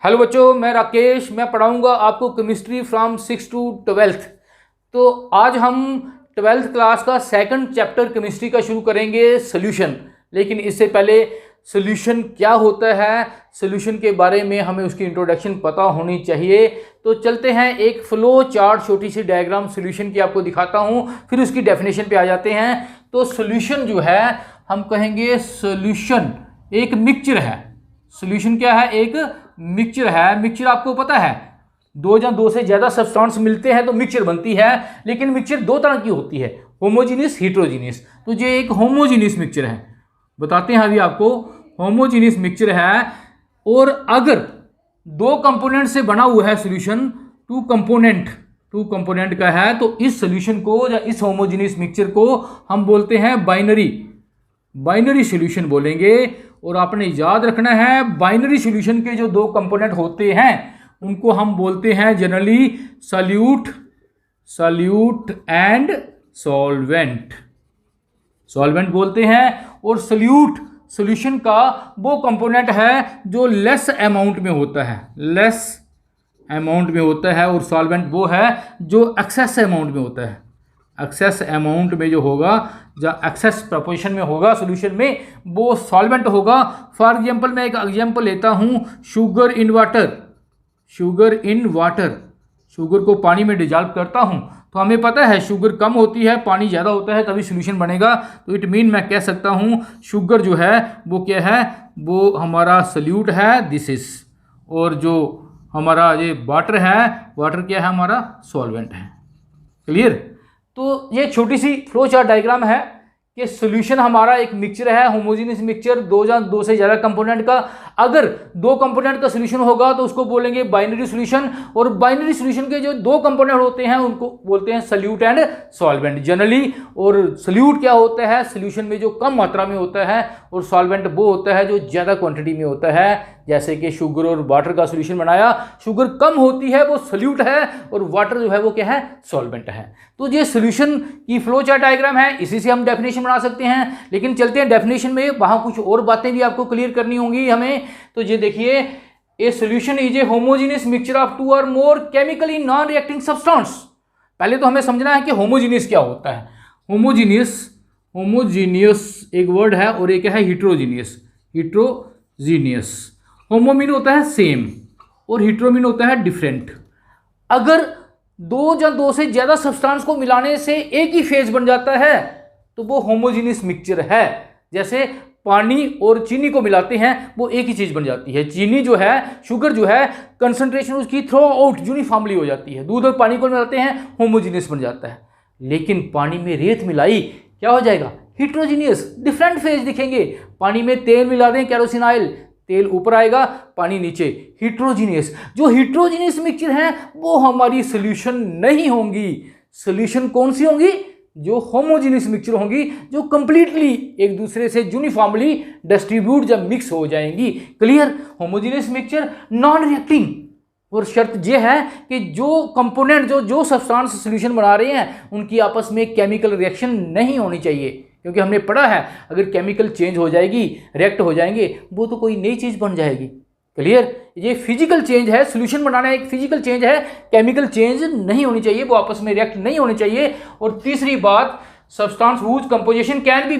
Hello बच्चों, मैं राकेश। मैं पढ़ाऊंगा आपको केमिस्ट्री फ्रॉम 6 to 12th। तो आज हम 12th क्लास का सेकंड चैप्टर केमिस्ट्री का शुरू करेंगे, सोल्यूशन। लेकिन इससे पहले सोल्यूशन क्या होता है, सोल्यूशन के बारे में हमें उसकी इंट्रोडक्शन पता होनी चाहिए। तो चलते हैं, एक फ्लो चार्ट छोटी सी डायग्राम सोल्यूशन की आपको दिखाता हूँ, फिर उसकी डेफिनेशन पे आ जाते हैं। तो सोल्यूशन जो है, हम कहेंगे सोल्यूशन एक मिक्सचर है। सोल्यूशन क्या है? एक मिक्सचर है। मिक्सचर आपको पता है, दो या दो से ज्यादा सब्सटेंस मिलते हैं तो मिक्सचर बनती है। लेकिन मिक्सचर दो तरह की होती है, होमोजीनियस, हेटेरोजीनियस। तो ये एक होमोजीनियस मिक्सचर है, बताते हैं अभी आपको। होमोजीनियस मिक्सचर है, और अगर दो कंपोनेंट से बना हुआ है सोल्यूशन, टू कंपोनेंट का है, तो इस सोल्यूशन को या इस होमोजीनियस मिक्सचर को हम बोलते हैं बाइनरी सॉल्यूशन बोलेंगे। और आपने याद रखना है, बाइनरी सॉल्यूशन के जो दो कंपोनेंट होते हैं उनको हम बोलते हैं जनरली सॉल्यूट एंड सॉल्वेंट बोलते हैं। और सॉल्यूशन का वो कंपोनेंट है जो लेस अमाउंट में होता है, और सॉल्वेंट वो है जो एक्सेस अमाउंट में होता है। एक्सेस अमाउंट में जो होगा, या एक्सेस प्रपोर्शन में होगा सॉल्यूशन में, वो सॉल्वेंट होगा। फॉर एग्जांपल, मैं एक एग्जांपल लेता हूं, शुगर इन वाटर। शुगर को पानी में डिजॉल्व करता हूं, तो हमें पता है शुगर कम होती है, पानी ज़्यादा होता है, तभी सॉल्यूशन बनेगा। तो इट मीन मैं कह सकता हूं शुगर जो है वो क्या है, वो हमारा सॉल्यूट है, दिस इज। और जो हमारा ये वाटर है, वाटर क्या है, हमारा सॉल्वेंट है। क्लियर? तो ये छोटी सी फ्लो चार्ट डायग्राम है कि सॉल्यूशन हमारा एक मिक्सचर है, होमोजेनियस मिक्सचर, दो से ज़्यादा कंपोनेंट का। अगर दो कंपोनेंट का सॉल्यूशन होगा तो उसको बोलेंगे बाइनरी सॉल्यूशन। और बाइनरी सॉल्यूशन के जो दो कंपोनेंट होते हैं उनको बोलते हैं सॉल्यूट एंड सॉल्वेंट जनरली। और सॉल्यूट क्या होता है? सॉल्यूशन में जो कम मात्रा में होता है, और सॉल्वेंट वो होता है जो ज़्यादा क्वांटिटी में होता है। जैसे कि शुगर और वाटर का सॉल्यूशन बनाया, शुगर कम होती है, वो सॉल्यूट है, और वाटर जो है वो क्या है, सॉल्वेंट है। तो ये सॉल्यूशन की फ्लो चार्ट डायग्राम है, इसी से हम डेफिनेशन बना सकते हैं। लेकिन चलते हैं डेफिनेशन में, वहां कुछ और बातें भी आपको क्लियर करनी होंगी हमें। तो ये देखिए, a solution is a homogeneous mixture of two or more chemically non reacting substance. पहले तो हमें समझना है कि होमोजेनियस क्या होता है। होमोजीनियस एक वर्ड है, और एक है हिट्रोजीनियस। होमो मीन होता है सेम, और हिट्रो मीन होता है डिफरेंट। अगर दो या दो से ज्यादा सब्सटेंस को मिलाने से एक ही फेज बन जाता है तो वो होमोजीनियस मिक्सचर है। जैसे पानी और चीनी को मिलाते हैं, वो एक ही चीज बन जाती है। चीनी जो है, शुगर जो है, कंसंट्रेशन उसकी थ्रू आउट यूनिफॉर्मली हो जाती है। दूध और पानी को मिलाते हैं, होमोजीनियस बन जाता है। लेकिन पानी में रेत मिलाई, क्या हो जाएगा? हिट्रोजीनियस, डिफरेंट फेज दिखेंगे। पानी में तेल मिला दें, केरोसिन ऑयल, तेल ऊपर आएगा, पानी नीचे, हिट्रोजीनियस। जो हिट्रोजीनियस मिक्सचर है वो हमारी सॉल्यूशन नहीं होंगी। सॉल्यूशन कौन सी होंगी? जो होमोजीनियस मिक्सचर होंगी, जो कंप्लीटली एक दूसरे से यूनिफॉर्मली डिस्ट्रीब्यूट जब मिक्स हो जाएंगी। Clear? Homogeneous mixture non reacting. और शर्त यह है कि जो कंपोनेंट, जो सब्सटेंस सॉल्यूशन बना रहे हैं, उनकी आपस में केमिकल रिएक्शन नहीं होनी चाहिए। क्योंकि हमने पढ़ा है, अगर केमिकल चेंज हो जाएगी, रिएक्ट हो जाएंगे, वो तो कोई नई चीज बन जाएगी। क्लियर? ये फिजिकल चेंज है, सॉल्यूशन बनाना एक फिजिकल चेंज है, केमिकल चेंज नहीं होनी चाहिए, वो आपस में रिएक्ट नहीं होनी चाहिए। और तीसरी बात, substance whose composition can be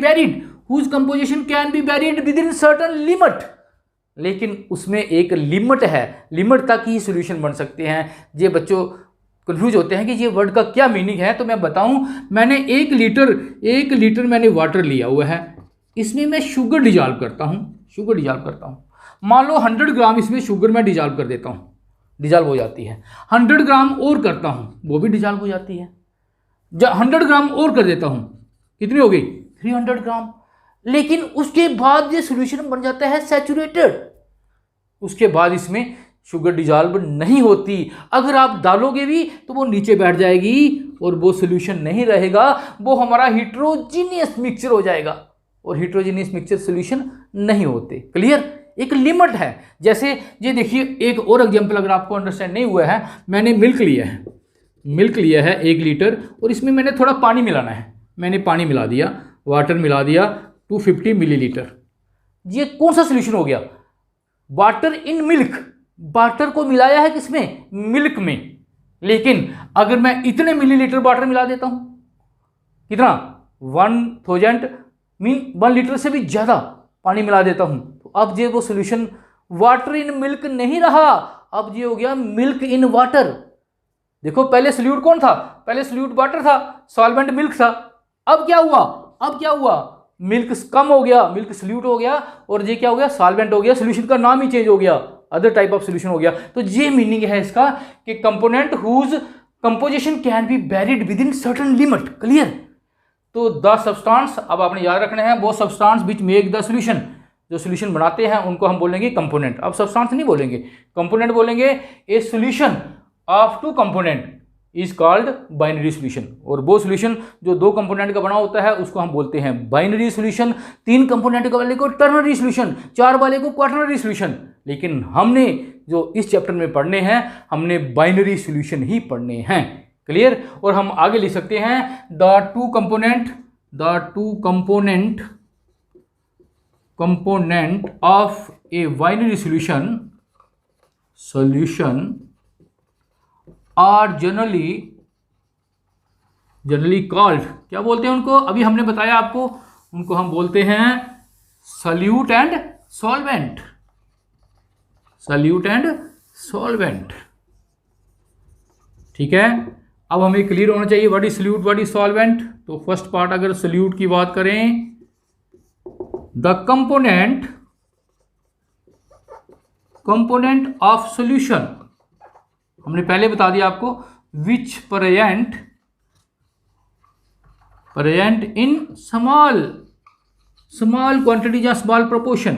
varied within certain limit. लेकिन उसमें एक लिमिट है, लिमिट तक ही सॉल्यूशन बन सकते हैं। ये बच्चों कंफ्यूज होते हैं कि ये वर्ड का क्या मीनिंग है। तो मैं बताऊं, मैंने एक लीटर मैंने वाटर लिया हुआ है, इसमें मैं शुगर डिजॉल्व करता हूं। मान लो 100 ग्राम इसमें शुगर मैं डिजॉल्व कर देता हूं, डिजॉल्व हो जाती है। 100 ग्राम और करता हूं, वो भी डिजॉल्व हो जाती है। जब 100 ग्राम और कर देता हूं, कितनी हो गई? 300 ग्राम। लेकिन उसके बाद ये सॉल्यूशन बन जाता है सैचुरेटेड। उसके बाद इसमें शुगर डिजॉल्व नहीं होती। अगर आप डालोगे भी तो वो नीचे बैठ जाएगी और वो सॉल्यूशन नहीं रहेगा, वो हमारा हिट्रोजीनियस मिक्सचर हो जाएगा। और हिट्रोजीनियस मिक्सचर सॉल्यूशन नहीं होते। क्लियर? एक लिमिट है। जैसे ये देखिए, एक और एग्जांपल अगर आपको अंडरस्टैंड नहीं हुआ है, मैंने मिल्क लिया है 1 लीटर, और इसमें मैंने थोड़ा पानी मिलाना है। मैंने पानी मिला दिया, वाटर मिला दिया 250 मिलीलीटर। ये कौन सा सॉल्यूशन हो गया? Water in milk. वाटर को मिलाया है किसमें, मिल्क में। लेकिन अगर मैं इतने मिलीलीटर वाटर मिला देता हूं, कितना, 1000 मीन 1 लीटर से भी ज्यादा पानी मिला देता हूं, तो अब ये वो सोल्यूशन वाटर इन मिल्क नहीं रहा, अब ये हो गया मिल्क इन वाटर। देखो पहले सोल्यूट कौन था, पहले सोल्यूट वाटर था, सॉल्वेंट मिल्क था। अब क्या हुआ, अब क्या हुआ, मिल्क कम हो गया, मिल्क सोल्यूट हो गया, और ये क्या हो गया, सॉल्वेंट हो गया, सोल्यूशन का नाम ही चेंज हो गया, अदर टाइप ऑफ सोल्यूशन हो गया। तो ये मीनिंग है इसका कि component whose composition can be varied within certain limit. Clear. तो द सब्सटेंस, अब आपने याद रखना है, वो substance which make the solution, जो सोल्यूशन बनाते हैं उनको हम बोलेंगे कंपोनेंट। अब सब्सटेंस नहीं बोलेंगे, कंपोनेंट बोलेंगे। A solution of 2 component is called binary solution, और वो सोल्यूशन जो 2 कंपोनेंट का बना होता है उसको हम बोलते हैं बाइनरी सोल्यूशन। 3 कंपोनेंट वाले को टर्नरी सोल्यूशन, 4 वाले को क्वाटरनरी सोल्यूशन। लेकिन हमने जो इस चैप्टर में पढ़ने हैं, हमने बाइनरी सोल्यूशन ही पढ़ने हैं। क्लियर। और हम आगे लिख सकते हैं the two component of a binary solution are generally called, क्या बोलते हैं उनको, अभी हमने बताया आपको, उनको हम बोलते हैं solute and solvent. Solute and solvent, ठीक है। अब हमें क्लियर होना चाहिए what is solute, what is solvent. तो फर्स्ट पार्ट अगर सॉल्यूट की बात करें, द कंपोनेंट ऑफ सॉल्यूशन, हमने पहले बता दिया आपको, विच प्रेजेंट इन स्मॉल क्वांटिटी या स्मॉल प्रोपोर्शन।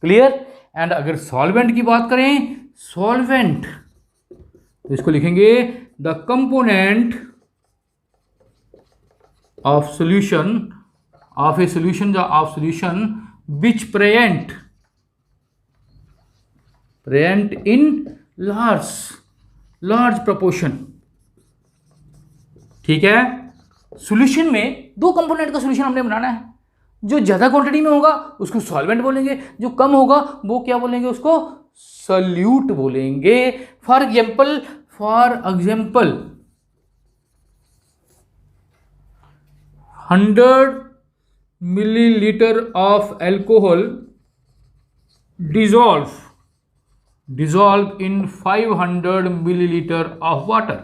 क्लियर। एंड अगर सॉल्वेंट की बात करें, सॉल्वेंट, तो इसको लिखेंगे the component of solution which present in large proportion. ठीक है। सॉल्यूशन में 2 कंपोनेंट का सॉल्यूशन हमने बनाना है, जो ज्यादा क्वांटिटी में होगा उसको सॉल्वेंट बोलेंगे, जो कम होगा वो क्या बोलेंगे, उसको सॉल्यूट बोलेंगे। For example 100 millilitre of alcohol dissolve in 500 millilitre of water.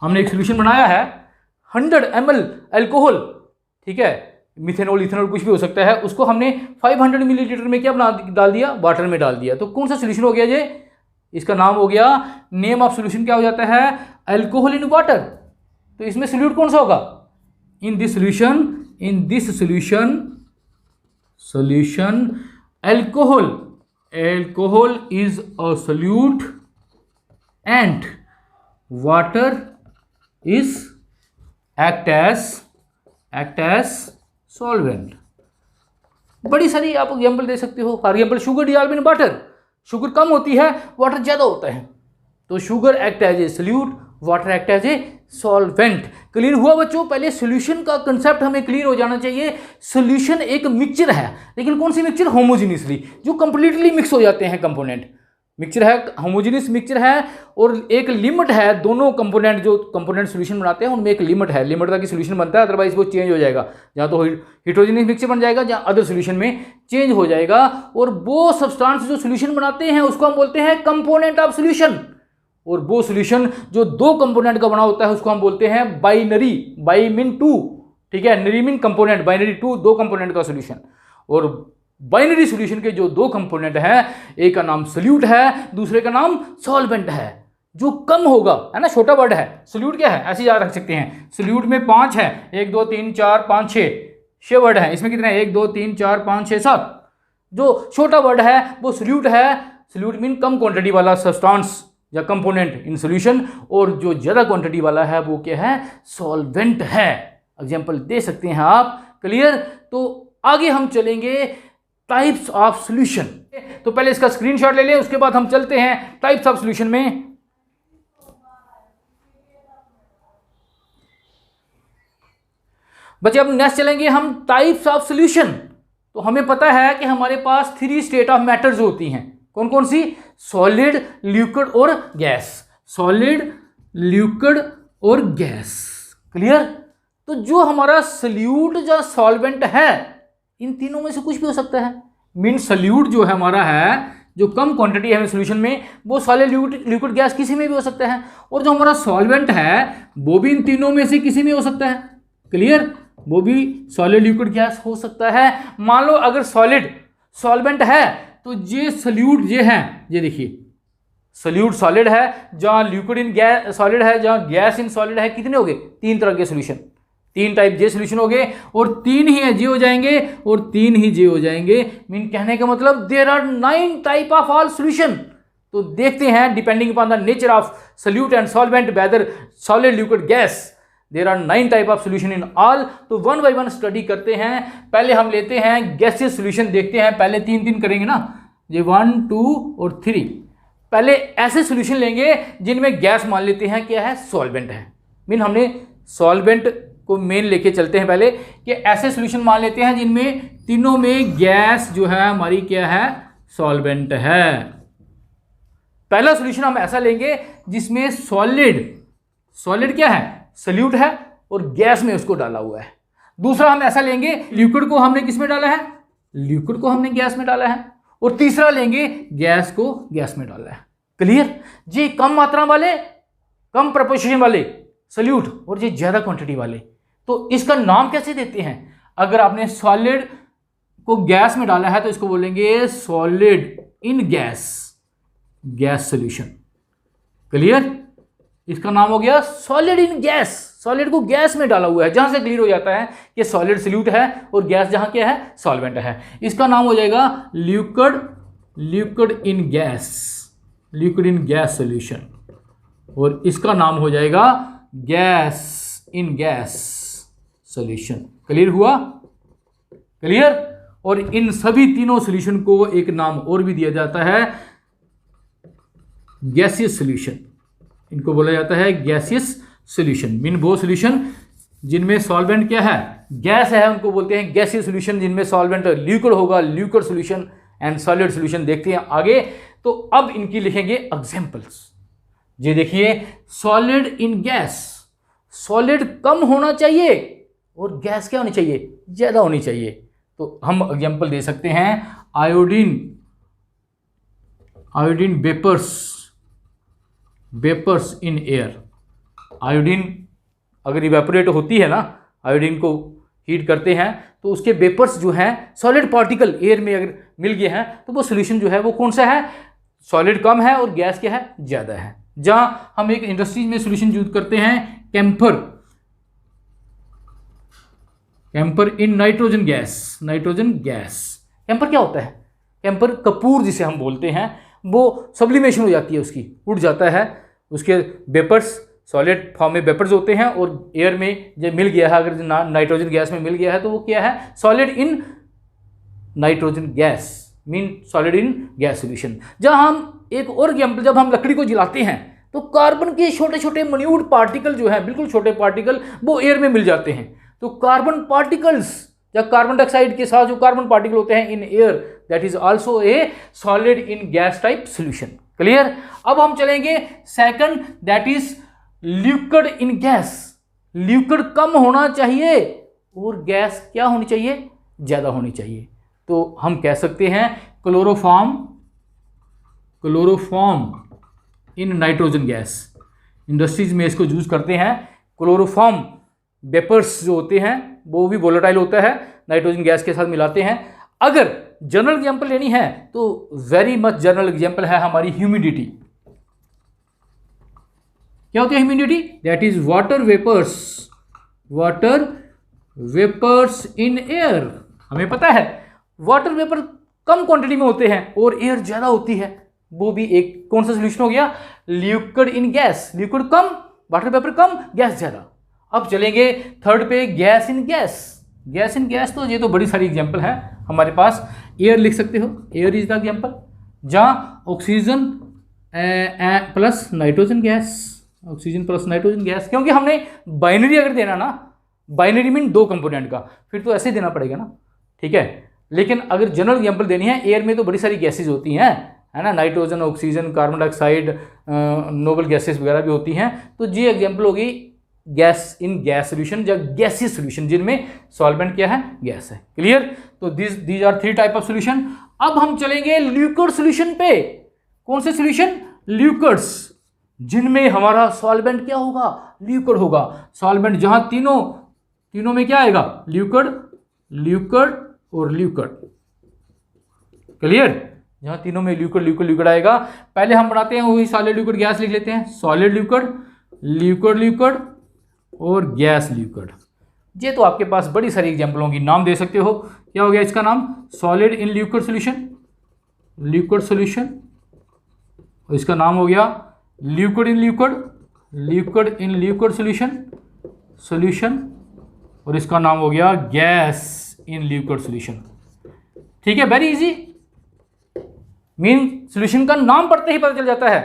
हमने एक सोल्यूशन बनाया है 100 ml एल्कोहल, ठीक है, मिथेनॉल इथेनॉल कुछ भी हो सकता है, उसको हमने 500 मिलीलीटर में क्या डाल दिया, वाटर में डाल दिया। तो कौन सा सोल्यूशन हो गया ये, इसका नाम हो गया, नेम ऑफ सोल्यूशन क्या हो जाता है, एल्कोहल इन वाटर। तो इसमें सोल्यूट कौन सा होगा, in this solution alcohol is a solute and water is act as solvent। बड़ी सारी आप एग्जाम्पल दे सकते हो। For example sugar dissolve in water, sugar कम होती है, वाटर ज्यादा होता है, तो sugar act as a solute, water act as a solvent. Clear हुआ बच्चों। पहले सॉल्यूशन का कंसेप्ट हमें क्लियर हो जाना चाहिए। सॉल्यूशन एक मिक्सचर है, लेकिन कौन सी मिक्सचर, होमोजीनियसली, जो कंप्लीटली मिक्स हो जाते हैं कंपोनेंट। मिक्सचर है, होमोजीनियस मिक्सचर है, और एक लिमिट है। दोनों कंपोनेंट जो कंपोनेंट सॉल्यूशन बनाते हैं उनमें एक लिमिट है, लिमिट तक सॉल्यूशन बनता है, अदरवाइज वो चेंज हो जाएगा, या तो हेटेरोजेनियस मिक्सचर बन जाएगा या अदर सॉल्यूशन में चेंज हो जाएगा। और वो सब्सटेंस जो सॉल्यूशन बनाते हैं उसको हम बोलते हैं कंपोनेंट ऑफ सॉल्यूशन। और वो सॉल्यूशन जो 2 कंपोनेंट का बना होता है उसको हम बोलते हैं बाइनरी, बाई मीन 2, ठीक है, नरी मीन कंपोनेंट, बाइनरी 2 कंपोनेंट का सॉल्यूशन। और बाइनरी सॉल्यूशन के जो 2 कंपोनेंट हैं, एक का नाम सोल्यूट है, दूसरे का नाम सॉल्वेंट है। जो कम होगा, है ना, छोटा वर्ड है, सोल्यूट क्या है, ऐसे याद रख सकते हैं। सोल्यूट में 5 है, 1 2 3 4 5 6 वर्ड है, इसमें कितने हैं, 1 2 3 4 5 6 7। जो छोटा वर्ड है वो सोल्यूट है। सोल्यूट मीन कम क्वांटिटी वाला सब्सटेंस या कंपोनेंट इन सॉल्यूशन, और जो ज्यादा क्वांटिटी वाला है वो क्या है, सॉल्वेंट है। एग्जांपल दे सकते हैं आप। क्लियर। तो आगे हम चलेंगे टाइप्स ऑफ सॉल्यूशन। तो पहले इसका स्क्रीनशॉट ले लें, उसके बाद हम चलते हैं टाइप्स ऑफ सॉल्यूशन में। बच्चे अब नेक्स्ट चलेंगे हम टाइप्स ऑफ सॉल्यूशन। तो हमें पता है कि हमारे पास 3 स्टेट ऑफ मैटर्स होती हैं। कौन कौन सी? सॉलिड, लिक्विड और गैस। सॉलिड, लिक्विड और गैस। क्लियर? तो जो हमारा सल्यूट या सॉल्वेंट है, इन तीनों में से कुछ भी हो सकता है। मीन सल्यूट जो है हमारा है, जो कम क्वांटिटी है सोल्यूशन में, वो सॉलिड, लिक्विड, गैस किसी में भी हो सकता है। और जो हमारा सॉल्वेंट है वो भी इन तीनों में से किसी में हो सकता है। क्लियर? वो भी सॉलिड, लिक्विड, गैस हो सकता है। मान लो अगर सॉलिड सॉल्वेंट है तो ये सल्यूट ये है, ये देखिए सल्यूट सॉलिड है, जहां लिक्विड इन गैस सॉलिड है, जहां गैस इन सॉलिड है। कितने हो गए? 3 तरह के सोल्यूशन, 3 टाइप जे सोल्यूशन हो गए, और 3 ही जे हो जाएंगे और 3 ही जे हो जाएंगे। मीन कहने का मतलब there are 9 type of all solution. तो देखते हैं depending upon the nature of solute and solvent whether solid, liquid, gas, there are 9 type of solution in all. तो 1 बाय 1 स्टडी करते हैं। पहले हम लेते हैं गैसियस सोल्यूशन, देखते हैं। पहले 3 करेंगे ना, ये 1, 2 और 3। पहले ऐसे सोल्यूशन लेंगे जिनमें गैस मान लेते हैं क्या है? सॉल्वेंट है। मीन हमने सॉल्वेंट को मेन लेके चलते हैं पहले, कि ऐसे सोल्यूशन मान लेते हैं जिनमें तीनों में गैस जो है हमारी क्या है? सॉल्वेंट है। पहला सोल्यूशन हम ऐसा लेंगे जिसमें सॉलिड क्या है? सल्यूट है और गैस में उसको डाला हुआ है। दूसरा हम ऐसा लेंगे, लिक्विड को हमने किस में डाला है? लिक्विड को हमने गैस में डाला है। और तीसरा लेंगे, गैस को गैस में डाला है। क्लियर? ये कम मात्रा वाले, कम प्रपोर्शन वाले सल्यूट, और ये ज्यादा क्वांटिटी वाले। तो इसका नाम कैसे देते हैं? अगर आपने सॉलिड को गैस में डाला है तो इसको बोलेंगे solid in gas solution. Clear? इसका नाम हो गया सॉलिड इन गैस। सॉलिड को गैस में डाला हुआ है, जहां से क्लियर हो जाता है कि सॉलिड सल्यूट है और गैस जहां क्या है? सॉल्वेंट है। इसका नाम हो जाएगा लिक्विड इन गैस सॉल्यूशन, और इसका नाम हो जाएगा gas in gas solution. Clear हुआ? क्लियर? और इन सभी तीनों सॉल्यूशन को एक नाम और भी दिया जाता है, गैसियस सॉल्यूशन। इनको बोला जाता है गैसियस सॉल्यूशन। मीन वो सॉल्यूशन जिनमें सॉल्वेंट क्या है? गैस है, उनको बोलते हैं गैसियस सॉल्यूशन। जिनमें सॉल्वेंट लिक्विड होगा, liquid solution and solid solution. देखते हैं आगे। तो अब इनकी लिखेंगे एग्जांपल्स। ये देखिए, सॉलिड इन गैस, सॉलिड कम होना चाहिए और गैस क्या होनी चाहिए? ज्यादा होनी चाहिए। तो हम एग्जांपल दे सकते हैं, iodine vapours in air. Iodine अगर इवेपोरेट होती है ना, आयोडीन को हीट करते हैं तो उसके वेपर्स जो हैं, सॉलिड पार्टिकल एयर में अगर मिल गए हैं तो वो सोल्यूशन जो है वो कौन सा है? सॉलिड कम है और गैस क्या है? ज़्यादा है। जहां हम एक इंडस्ट्रीज में सोल्यूशन यूज करते हैं, camper in nitrogen gas. Camper क्या होता है? कैंपर कपूर जिसे हम बोलते हैं, वो सब्लिमेशन हो जाती है, उसकी उड़ जाता है, उसके वेपर्स सॉलिड फॉर्म में वेपर्स होते हैं और एयर में जब मिल गया है, अगर नाइट्रोजन गैस में मिल गया है तो वो क्या है? Solid in nitrogen gas, mean solid in gas solution. जहां हम एक और एग्जाम्पल, जब हम लकड़ी को जलाते हैं तो कार्बन के छोटे छोटे मिन्यूट पार्टिकल जो है, बिल्कुल छोटे पार्टिकल, वो एयर में मिल जाते हैं। तो कार्बन पार्टिकल्स या कार्बन डाइऑक्साइड के साथ जो कार्बन पार्टिकल होते हैं in air, that is also a solid in gas type solution. Clear? अब हम चलेंगे second, that is liquid in gas. Liquid कम होना चाहिए और गैस क्या होनी चाहिए? ज्यादा होनी चाहिए। तो हम कह सकते हैं chloroform in nitrogen gas. Industries में इसको यूज करते हैं। क्लोरोफॉर्म वेपर्स जो होते हैं वो भी वोलेटाइल होता है, नाइट्रोजन गैस के साथ मिलाते हैं। अगर जनरल एग्जांपल लेनी है तो वेरी मच जनरल एग्जांपल है हमारी ह्यूमिडिटी। क्या होती है humidity? That is water vapours in air. हमें पता है वाटर वेपर कम क्वांटिटी में होते हैं और एयर ज्यादा होती है। वो भी एक कौन सा सोल्यूशन हो गया? Liquid in gas. Liquid come, water vapour come, gas ज्यादा। अब चलेंगे थर्ड पे, गैस इन गैस। तो ये तो बड़ी सारी एग्जांपल है हमारे पास। एयर लिख सकते हो, एयर इज द एग्जांपल। जहां ऑक्सीजन प्लस नाइट्रोजन गैस, क्योंकि हमने बाइनरी अगर देना ना, बाइनरी मीन 2 कंपोनेंट का, फिर तो ऐसे देना पड़ेगा ना। ठीक है, लेकिन अगर जनरल एग्जाम्पल देनी है, एयर में तो बड़ी सारी गैसेज होती हैं, है ना, nitrogen, oxygen, carbon dioxide, noble gases वगैरह भी होती हैं। तो ये एग्जाम्पल होगी गैस इन गैस सोल्यूशन या गैसियस सोल्यूशन, जिनमें सॉल्वेंट क्या है, गैस है। क्लियर? तो these are 3 type of solution. अब हम चलेंगे लिक्विड सोल्यूशन पे। कौन से सोल्यूशन? लिक्विड्स, जिनमें हमारा सॉल्वेंट क्या होगा, लिक्विड होगा। सॉल्वेंट जहां तीनों में क्या आएगा, लिक्विड, लिक्विड और लिक्विड। क्लियर? जहां तीनों में लिक्विड लिक्विड लिक्विड आएगा। पहले हम बनाते हैं वही सॉलिड लिक्विड गैस लिख लेते हैं। सॉलिड लिक्विड, लिक्विड लिक्विड और गैस लिक्विड। ये तो आपके पास बड़ी सारी एग्जाम्पलों की नाम दे सकते हो। क्या हो गया इसका नाम? Solid in liquid solution, liquid solution. इसका नाम हो गया liquid in liquid, liquid in liquid solution, solution. और इसका नाम हो गया गैस इन लिक्विड सॉल्यूशन। ठीक है, वेरी इजी। मीन सॉल्यूशन का नाम पढ़ते ही पता चल जाता है।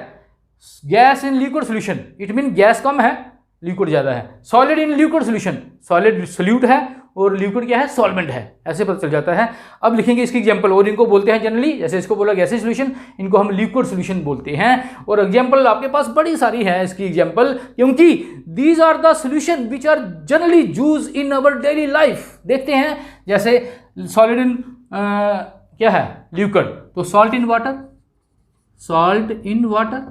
Gas in liquid solution, it mean gas कम है, लिक्विड ज्यादा है। Solid in liquid solution, solid solute है और लिक्विड क्या है, सॉल्वेंट है। ऐसे पता चल जाता है। अब लिखेंगे इसकी एग्जांपल, और इनको बोलते हैं जनरली, जैसे इसको बोला गैसीय सॉल्यूशन, इनको हम लिक्विड सॉल्यूशन बोलते हैं। और एग्जांपल आपके पास बड़ी सारी है इसकी एग्जांपल, क्योंकि these are the solution which are generally used in our daily life. देखते हैं, जैसे सॉलिड इन क्या है, लिक्विड, तो salt in water, salt in water,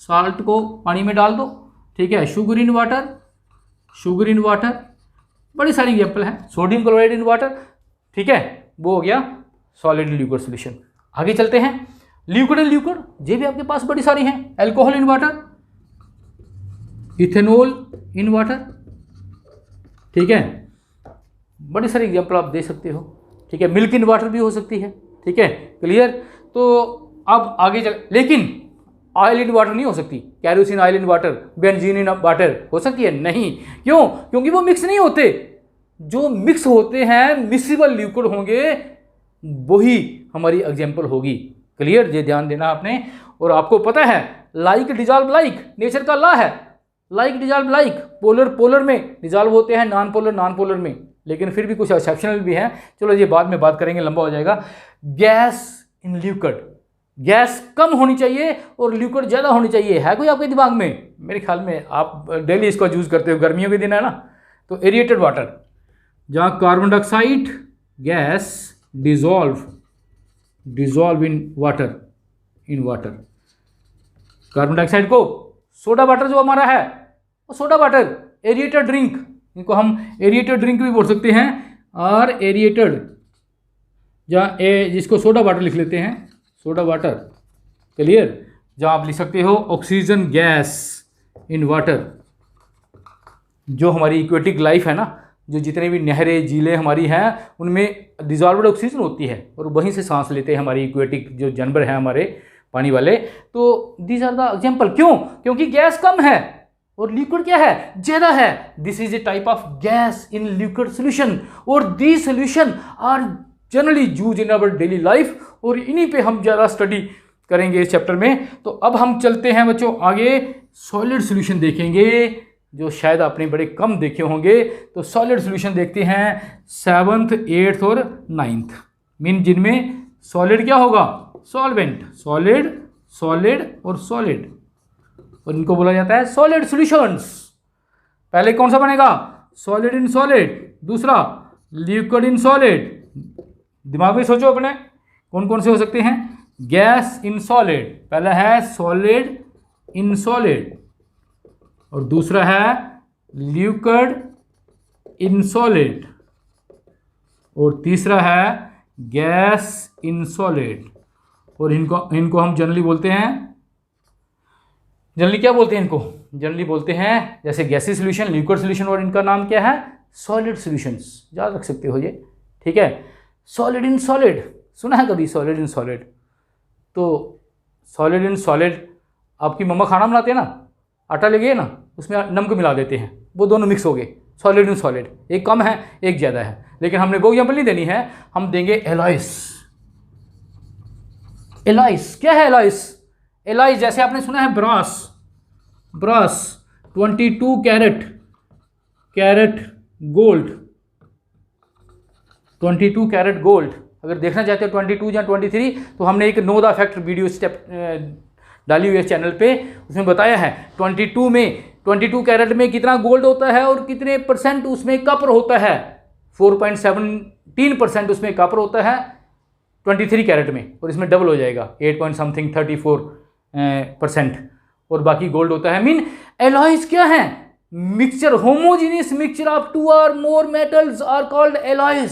salt को पानी में डाल दो। ठीक है, sugar in water, sugar in water, बड़ी सारी एग्जाम्पल है। सोडियम क्लोराइड इन वाटर, ठीक है, वो हो गया सॉलिड इन लिक्विड सॉल्यूशन। आगे चलते हैं, लिक्विड इन लिक्विड, ये भी आपके पास बड़ी सारी हैं। Alcohol in water, ethanol in water, ठीक है, बड़ी सारी एग्जाम्पल आप दे सकते हो। ठीक है, मिल्क इन वाटर भी हो सकती है। ठीक है, क्लियर? तो अब आगे चल, लेकिन ऑयल इन वाटर नहीं हो सकती। Kerosene oil in water, benzene in water हो सकती है? नहीं। क्यों? क्योंकि वो मिक्स नहीं होते। जो मिक्स होते हैं, मिक्सिबल लिक्विड होंगे, वही हमारी एग्जाम्पल होगी। क्लियर? ये ध्यान देना आपने। और आपको पता है, लाइक डिजॉल्व लाइक, नेचर का लॉ है, like dissolve like. Polar polar में डिजॉल्व होते हैं, नॉन पोलर नॉन पोलर में, लेकिन फिर भी कुछ एक्सेप्शनल भी हैं। चलो ये बाद में बात करेंगे, लंबा हो जाएगा। गैस इन लिक्विड, गैस कम होनी चाहिए और लिक्विड ज़्यादा होनी चाहिए। है कोई आपके दिमाग में? मेरे ख्याल में आप डेली इसको यूज़ करते हो, गर्मियों के दिन है ना। तो एरिएटेड वाटर, जहाँ carbon dioxide gas dissolve in water, in water. Carbon dioxide को सोडा वाटर जो हमारा है, वो सोडा वाटर, एरिएटेड ड्रिंक, इनको हम एरिएटेड ड्रिंक भी बोल सकते हैं। और एरिएटेड, जहाँ जिसको सोडा वाटर लिख लेते हैं, सोडा वाटर। क्लियर? जहाँ आप लिख सकते हो ऑक्सीजन गैस इन वाटर। जो हमारी इक्वेटिक लाइफ है ना, जो जितने भी नहरें झीलें हमारी हैं, उनमें डिजॉल्व्ड ऑक्सीजन होती है और वहीं से सांस लेते हैं हमारी इक्वेटिक जो जानवर हैं हमारे पानी वाले। तो दीज आर द एग्जाम्पल। क्यों? क्योंकि गैस कम है और लिक्विड क्या है, ज़्यादा है। This is a type of gas in liquid solution, और these solution are generally use in our daily life. और इन्हीं पे हम ज़्यादा स्टडी करेंगे इस चैप्टर में। तो अब हम चलते हैं बच्चों आगे, सॉलिड सॉल्यूशन देखेंगे, जो शायद आपने बड़े कम देखे होंगे। तो सॉलिड सॉल्यूशन देखते हैं 7th 8th और 9th, मीन जिनमें सॉलिड क्या होगा, सॉल्वेंट, सॉलिड, सॉलिड और सॉलिड, और इनको बोला जाता है सॉलिड सॉल्यूशंस। पहले कौन सा बनेगा, सॉलिड इन सॉलिड, दूसरा लिक्विड इन सॉलिड। दिमाग में सोचो अपने, कौन कौन से हो सकते हैं। गैस इन सॉलिड, पहला है सॉलिड इन सॉलिड, और दूसरा है लिक्विड इन सॉलिड, और तीसरा है गैस इन सॉलिड। और इनको हम जनरली बोलते हैं, जनरली क्या बोलते हैं इनको, जनरली बोलते हैं जैसे गैसीय सॉल्यूशन, लिक्विड सॉल्यूशन, और इनका नाम क्या है, सॉलिड सॉल्यूशंस। याद रख सकते हो ये। ठीक है, सॉलिड इन सॉलिड सुना है कभी, सॉलिड इन सॉलिड। तो सॉलिड इन सॉलिड, आपकी मम्मा खाना बनाते हैं ना, आटा ले गए ना, उसमें नमक मिला देते हैं, वो दोनों मिक्स हो गए, सॉलिड इन सॉलिड। एक कम है एक ज़्यादा है, लेकिन हमने वो एग्जाम्पल नहीं देनी है, हम देंगे एलॉइस। एलॉइस क्या है, एलॉइस, एलॉइस जैसे आपने सुना है brass, brass 22 carat gold, 22 carat gold, अगर देखना चाहते हो 22 या 23, तो हमने एक know the fact video step डाली हुई है चैनल पे, उसमें बताया है 22 कैरेट में कितना गोल्ड होता है और कितने % उसमें कॉपर होता है। 4.17% उसमें कॉपर होता है 23 कैरेट में, और इसमें डबल हो जाएगा 8.34%, और बाकी गोल्ड होता है। मीन एलॉयज क्या है? Mixture, homogeneous mixture of 2 or more metals are called alloys.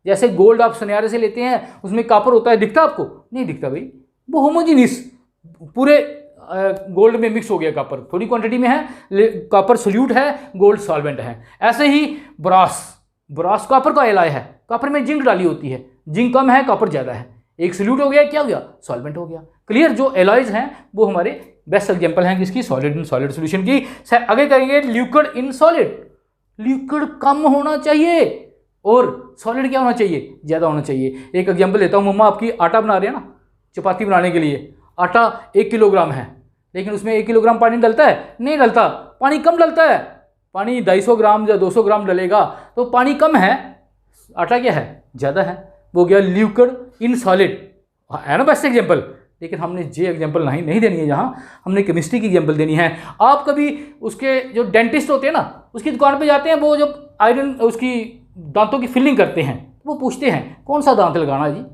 जैसे गोल्ड आप सुनहरे से लेते हैं, उसमें कॉपर होता है, दिखता आपको? नहीं दिखता भाई, वो होमोजीनियस पूरे गोल्ड में मिक्स हो गया। कॉपर थोड़ी क्वांटिटी में है, कॉपर सोल्यूट है, गोल्ड सॉल्वेंट है। ऐसे ही ब्रास कॉपर का एलॉय है, कॉपर में जिंक डाली होती है, जिंक कम है, कॉपर ज़्यादा है, एक सोल्यूट हो गया, क्या हो गया? सॉल्वेंट हो गया। क्लियर? जो एलॉयज हैं वो हमारे बेस्ट एग्जांपल हैं किसकी? सॉलिड इन सॉलिड सॉल्यूशन की। आगे करेंगे लिक्विड इन सॉलिड। लिक्विड कम होना चाहिए और सॉलिड क्या होना चाहिए? ज़्यादा होना चाहिए। एक एग्जांपल देता हूँ, मम्मा आपकी आटा बना रहे हैं ना, चपाती बनाने के लिए आटा 1 किलोग्राम है, लेकिन उसमें 1 किलोग्राम पानी डलता है? नहीं डलता, पानी कम डलता है। पानी 250 ग्राम या 200 ग्राम डलेगा, तो पानी कम है, आटा क्या है? ज़्यादा है। वो गया लिक्विड इन सॉलिड, है ना बेस्ट एग्जांपल। लेकिन हमने जे एग्जांपल नहीं देनी है, यहाँ हमने केमिस्ट्री की एग्जांपल देनी है। आप कभी उसके जो डेंटिस्ट होते हैं ना, उसकी दुकान पे जाते हैं, वो जब आयरन उसकी दांतों की फिलिंग करते हैं, वो पूछते हैं कौन सा दांत लगाना जी,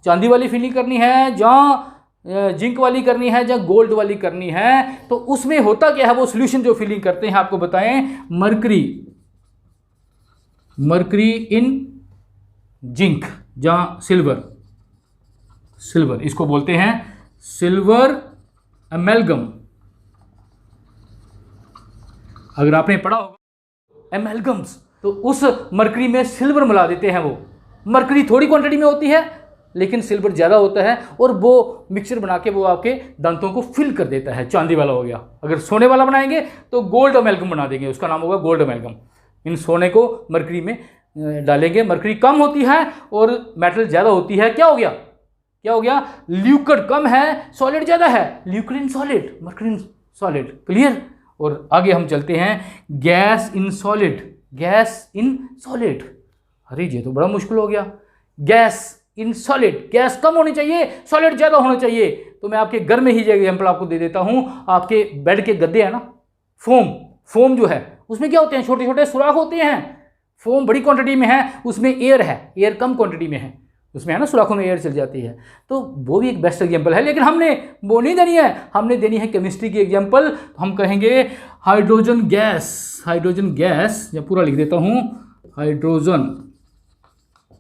चांदी वाली फिलिंग करनी है, जहाँ जिंक वाली करनी है, या गोल्ड वाली करनी है। तो उसमें होता क्या है, वो सॉल्यूशन जो फिलिंग करते हैं आपको बताएं, मरकरी इन जिंक, जहाँ सिल्वर इसको बोलते हैं सिल्वर एमेलगम। अगर आपने पढ़ा होगा एमेलगम्स, तो उस मरकरी में सिल्वर मिला देते हैं। वो मरकरी थोड़ी क्वांटिटी में होती है, लेकिन सिल्वर ज़्यादा होता है, और वो मिक्सचर बना के वो आपके दांतों को फिल कर देता है। चांदी वाला हो गया। अगर सोने वाला बनाएंगे तो गोल्ड अमेलगम बना देंगे, उसका नाम होगा गोल्ड अमेलगम। इन सोने को मरकरी में डालेंगे, मरकरी कम होती है और मेटल ज़्यादा होती है, क्या हो गया? लिक्विड कम है, सॉलिड ज़्यादा है, liquid in solid, mercury in solid. Clear? और आगे हम चलते हैं, गैस इन सॉलिड। अरे ये तो बड़ा मुश्किल हो गया। गैस इन सॉलिड, गैस कम होनी चाहिए, सॉलिड ज़्यादा होना चाहिए। तो मैं आपके घर में ही एग्जाम्पल आपको दे देता हूँ। आपके बेड के गद्दे हैं ना, फोम जो है, उसमें क्या होते हैं? छोटे छोटे सुराख होते हैं। फोम बड़ी क्वांटिटी में है, उसमें एयर है, एयर कम क्वांटिटी में है, उसमें है ना, सुराखों में एयर चल जाती है। तो वो भी एक बेस्ट एग्जाम्पल है, लेकिन हमने वो नहीं देनी है, हमने देनी है केमिस्ट्री की एग्जाम्पल। हम कहेंगे हाइड्रोजन गैस, या पूरा लिख देता हूँ, hydrogen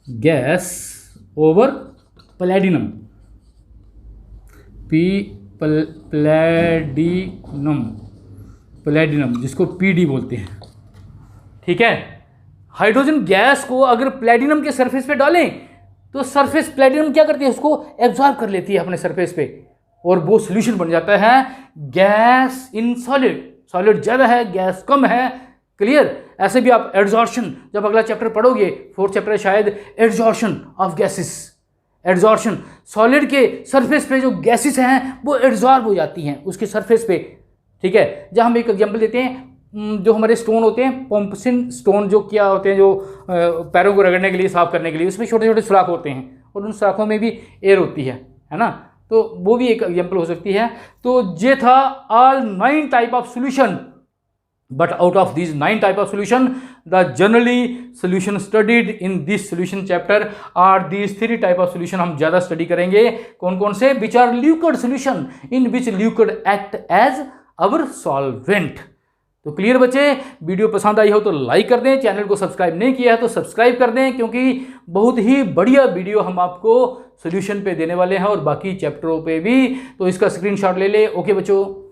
gas over platinum, platinum जिसको पीडी बोलते हैं। ठीक है? हाइड्रोजन गैस को अगर प्लैटिनम के सरफेस पे डालें, तो सरफेस प्लैटिनम क्या करती है? उसको एब्जॉर्ब कर लेती है अपने सरफेस पे, और वो सॉल्यूशन बन जाता है गैस इन सॉलिड ज़्यादा है, गैस कम है। क्लियर? ऐसे भी आप एड्जॉर्शन, जब अगला चैप्टर पढ़ोगे, 4th चैप्टर है शायद, एड्जॉर्शन ऑफ गैसेस, एड्जॉर्शन, सॉलिड के सरफेस पे जो गैसेस हैं वो एड्जॉर्ब हो जाती हैं उसके सरफेस पे। ठीक है? जब हम एक एग्जांपल देते हैं, जो हमारे स्टोन होते हैं, पंपसिन स्टोन, जो क्या होते हैं, जो पैरों को रगड़ने के लिए, साफ करने के लिए, उसमें छोटे छोटे सुराख होते हैं, और उन सुराखों में भी एयर होती है ना, तो वो भी एक एग्जांपल हो सकती है। तो ये था all 9 type of solution, but out of these 9 type of solution, the generally solution studied in this solution chapter are these 3 type of solution हम ज़्यादा स्टडी करेंगे। कौन कौन से? which are liquid solution in which liquid act as our solvent। तो clear बच्चे? Video पसंद आई हो तो लाइक कर दें, चैनल को सब्सक्राइब नहीं किया है तो सब्सक्राइब कर दें, क्योंकि बहुत ही बढ़िया वीडियो हम आपको सॉल्यूशन पे देने वाले हैं और बाकी चैप्टरों पे भी। तो इसका स्क्रीनशॉट ले ले। ओके बच्चों।